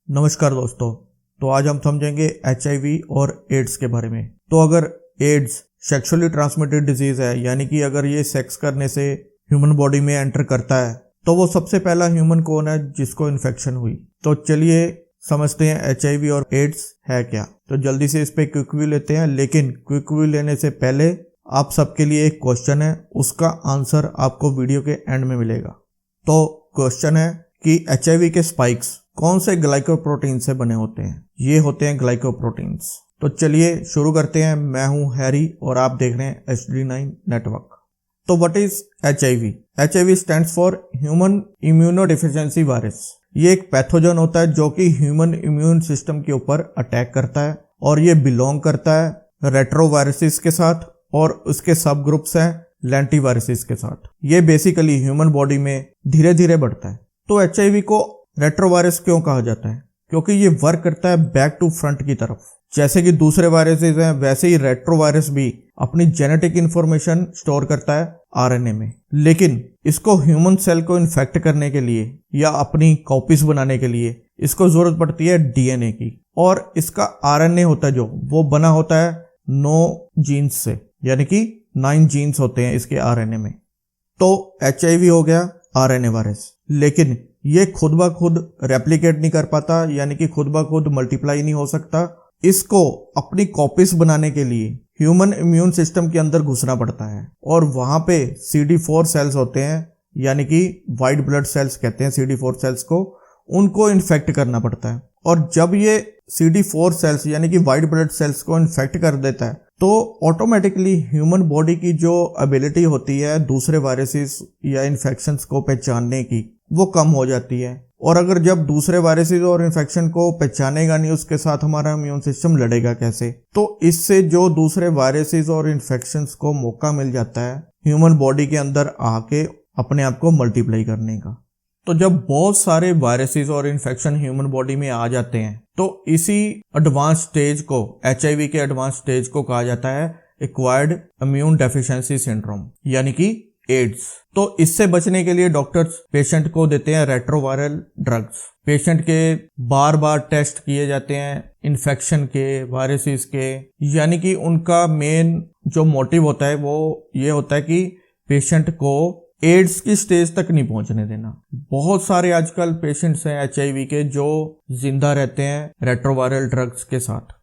नमस्कार दोस्तों। तो आज हम समझेंगे HIV और एड्स के बारे में। तो अगर एड्स सेक्सुअली ट्रांसमिटेड डिजीज है, यानी कि अगर ये सेक्स करने से ह्यूमन बॉडी में एंटर करता है, तो वो सबसे पहला ह्यूमन कौन है जिसको इन्फेक्शन हुई। तो चलिए समझते हैं HIV और एड्स है क्या। तो जल्दी से इस पे क्विक व्यू लेते हैं, लेकिन क्विक व्यू लेने से पहले आप सबके लिए एक क्वेश्चन है, उसका आंसर आपको वीडियो के एंड में मिलेगा। तो क्वेश्चन है कि HIV के स्पाइक्स कौन से ग्लाइकोप्रोटीन से बने होते हैं। ये होते हैं ग्लाइकोप्रोटीन्स। तो चलिए शुरू करते हैं। मैं हूं हैरी और आप देख रहे हैं HD9 नेटवर्क। तो what is HIV? HIV stands for human immunodeficiency virus. ये एक पैथोजन होता है जो कि ह्यूमन इम्यून सिस्टम के ऊपर अटैक करता है, और ये बिलोंग करता है रेट्रोवायरसिस के साथ, और उसके सब ग्रुप्स हैं लेंटिवायरसिस के साथ। ये बेसिकली ह्यूमन बॉडी में धीरे धीरे बढ़ता है। तो HIV को रेट्रोवायरस क्यों कहा जाता है? क्योंकि ये वर्क करता है बैक टू फ्रंट की तरफ। जैसे कि दूसरे वायरसेस हैं, वैसे ही रेट्रोवायरस भी अपनी जेनेटिक इंफॉर्मेशन स्टोर करता है RNA में। लेकिन इसको ह्यूमन सेल को इन्फेक्ट करने के लिए या अपनी कॉपीज बनाने के लिए इसको जरूरत पड़ती है DNA की, और इसका RNA होता है जो वो बना होता है 9 जीन्स से, यानी कि 9 जीन्स होते हैं इसके RNA में। तो HIV हो गया RNA वायरस, लेकिन ये खुद ब खुद रेप्लिकेट नहीं कर पाता, यानी कि खुद ब खुद मल्टीप्लाई नहीं हो सकता। इसको अपनी कॉपीज बनाने के लिए ह्यूमन इम्यून सिस्टम के अंदर घुसना पड़ता है, और वहां पे CD4 सेल्स होते हैं, यानी कि वाइट ब्लड सेल्स कहते हैं CD4 सेल्स को, उनको इन्फेक्ट करना पड़ता है। और जब ये CD4 सेल्स यानी कि वाइट ब्लड सेल्स को इन्फेक्ट कर देता है, तो ऑटोमेटिकली ह्यूमन बॉडी की जो एबिलिटी होती है दूसरे वायरसेस या इन्फेक्शंस को पहचानने की, वो कम हो जाती है। और अगर जब दूसरे वायरसेस और इन्फेक्शन को पहचानेगा नहीं, उसके साथ हमारा इम्यून सिस्टम लड़ेगा कैसे? तो इससे जो दूसरे वायरसेस और इन्फेक्शंस को मौका मिल जाता है ह्यूमन बॉडी के अंदर आके अपने आप को मल्टीप्लाई करने का। तो जब बहुत सारे वायरसेस और इन्फेक्शन ह्यूमन बॉडी में आ जाते हैं, तो इसी एडवांस स्टेज को, HIV के एडवांस स्टेज को कहा जाता है एक्वायर्ड इम्यून डेफिशिएंसी सिंड्रोम, यानी कि एड्स। तो इससे बचने के लिए डॉक्टर्स पेशेंट को देते हैं रेट्रोवायरल ड्रग्स। पेशेंट के बार बार टेस्ट किए जाते हैं इन्फेक्शन के, वायरसेस के, यानी कि उनका मेन जो मोटिव होता है वो ये होता है कि पेशेंट को एड्स की स्टेज तक नहीं पहुंचने देना। बहुत सारे आजकल पेशेंट्स हैं HIV के जो जिंदा रहते हैं रेट्रोवायरल ड्रग्स के साथ।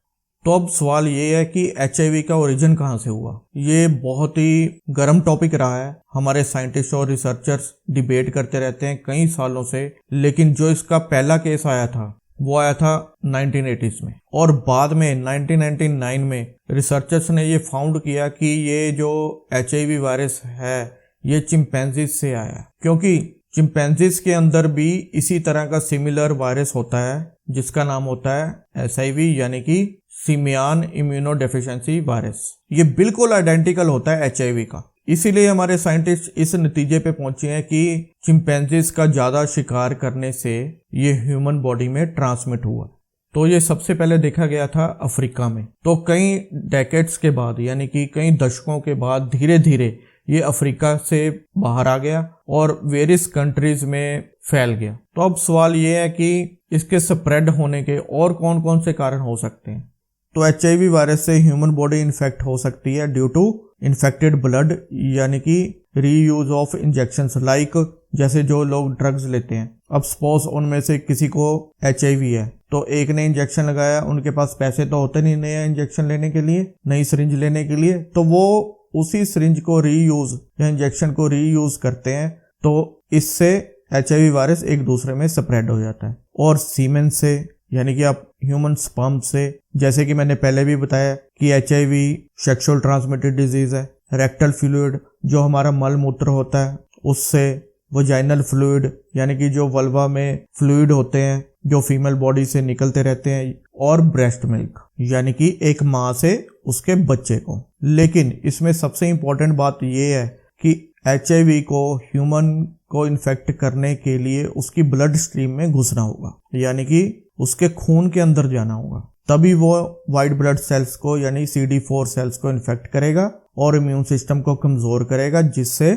तो अब सवाल ये है कि HIV का ओरिजिन कहाँ से हुआ? ये बहुत ही गर्म टॉपिक रहा है। हमारे साइंटिस्ट और रिसर्चर्स डिबेट करते रहते हैं कई सालों से, लेकिन जो इसका पहला केस आया था वो आया था 1980s में, और बाद में 1999 में रिसर्चर्स ने ये फाउंड किया कि ये जो HIV वायरस है ये चिंपैंजीज से आया, क्योंकि चिंपैंजीज के अंदर भी इसी तरह का सिमिलर वायरस होता है जिसका नाम होता है SIV, यानी कि सिमियान इम्यूनोडेफिशिएंसी वायरस। ये बिल्कुल आइडेंटिकल होता है HIV का। इसीलिए हमारे साइंटिस्ट इस नतीजे पे पहुंचे हैं कि चिंपैंजीज का ज्यादा शिकार करने से ये ह्यूमन बॉडी में ट्रांसमिट हुआ। तो ये सबसे पहले देखा गया था अफ्रीका में। तो कई डेकेड्स के बाद, यानी कि कई दशकों के बाद धीरे धीरे ये अफ्रीका से बाहर आ गया और वेरियस कंट्रीज में फैल गया। तो अब सवाल ये है कि इसके स्प्रेड होने के और कौन कौन से कारण हो सकते हैं? तो HIV वायरस से ह्यूमन बॉडी इन्फेक्ट हो सकती है ड्यू टू इन्फेक्टेड ब्लड, यानी कि रीयूज ऑफ इंजेक्शंस, लाइक जैसे जो लोग ड्रग्स लेते हैं। अब सपोज उनमें से किसी को HIV है, तो एक ने इंजेक्शन लगाया, उनके पास पैसे तो होते नहीं नया इंजेक्शन लेने के लिए, नई सिरिंज लेने के लिए, तो वो उसी सिरिंज को रीयूज या इंजेक्शन को रीयूज करते हैं। तो इससे HIV वायरस एक दूसरे में स्प्रेड हो जाता है। और सीमेन से, यानी कि आप ह्यूमन स्पर्म से, जैसे कि मैंने पहले भी बताया कि HIV सेक्सुअल ट्रांसमिटेड डिजीज है। रेक्टल फ्लूइड जो हमारा मल मूत्र होता है उससे, वजाइनल फ्लूइड यानी कि जो वल्वा में फ्लूइड होते हैं जो फीमेल बॉडी से निकलते रहते हैं, और ब्रेस्ट मिल्क यानी कि एक माँ से उसके बच्चे को। लेकिन इसमें सबसे इंपॉर्टेंट बात यह है कि HIV को ह्यूमन को इन्फेक्ट करने के लिए उसकी ब्लड स्ट्रीम में घुसना होगा, यानी कि उसके खून के अंदर जाना होगा, तभी वो वाइट ब्लड सेल्स को यानी CD4 सेल्स को इन्फेक्ट करेगा और इम्यून सिस्टम को कमजोर करेगा, जिससे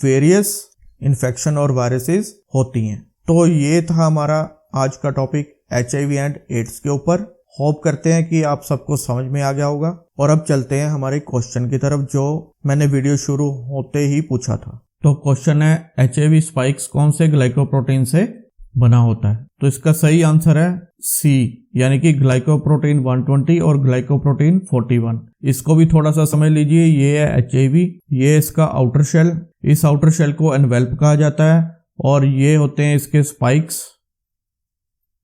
वेरियस इन्फेक्शन और वायरसेस होती हैं। तो ये था हमारा आज का टॉपिक। HIV एंड एड्स के ऊपर। होप करते हैं कि आप सबको समझ में आ गया होगा। और अब चलते हैं हमारे क्वेश्चन की तरफ जो मैंने वीडियो शुरू होते ही पूछा था। तो क्वेश्चन है HIV स्पाइक्स कौन से ग्लाइकोप्रोटीन से बना होता है? तो इसका सही आंसर है सी, यानी कि ग्लाइकोप्रोटीन 120 और ग्लाइकोप्रोटीन 41। इसको भी थोड़ा सा समझ लीजिए। ये है HIV, ये इसका आउटर शेल, इस आउटर शेल को एनवेल्प कहा जाता है और ये होते हैं इसके स्पाइक्स,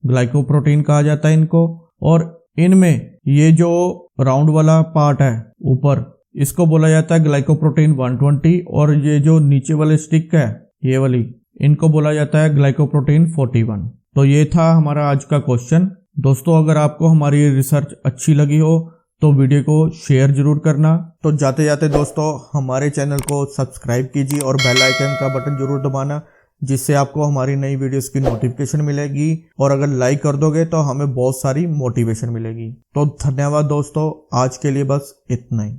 ग्लाइकोप्रोटीन कहा जाता है इनको। और इनमें ये जो राउंड वाला पार्ट है ऊपर, इसको बोला जाता है ग्लाइकोप्रोटीन 120 और ये जो नीचे वाले स्टिक है ये वाली, इनको बोला जाता है ग्लाइकोप्रोटीन 41। तो ये था हमारा आज का क्वेश्चन। दोस्तों अगर आपको हमारी रिसर्च अच्छी लगी हो तो वीडियो को शेयर जरूर करना। तो जाते जाते दोस्तों हमारे चैनल को सब्सक्राइब कीजिए और बेल आइकन का बटन जरूर दबाना, जिससे आपको हमारी नई वीडियोस की नोटिफिकेशन मिलेगी। और अगर लाइक कर दोगे तो हमें बहुत सारी मोटिवेशन मिलेगी। तो धन्यवाद दोस्तों, आज के लिए बस इतना ही।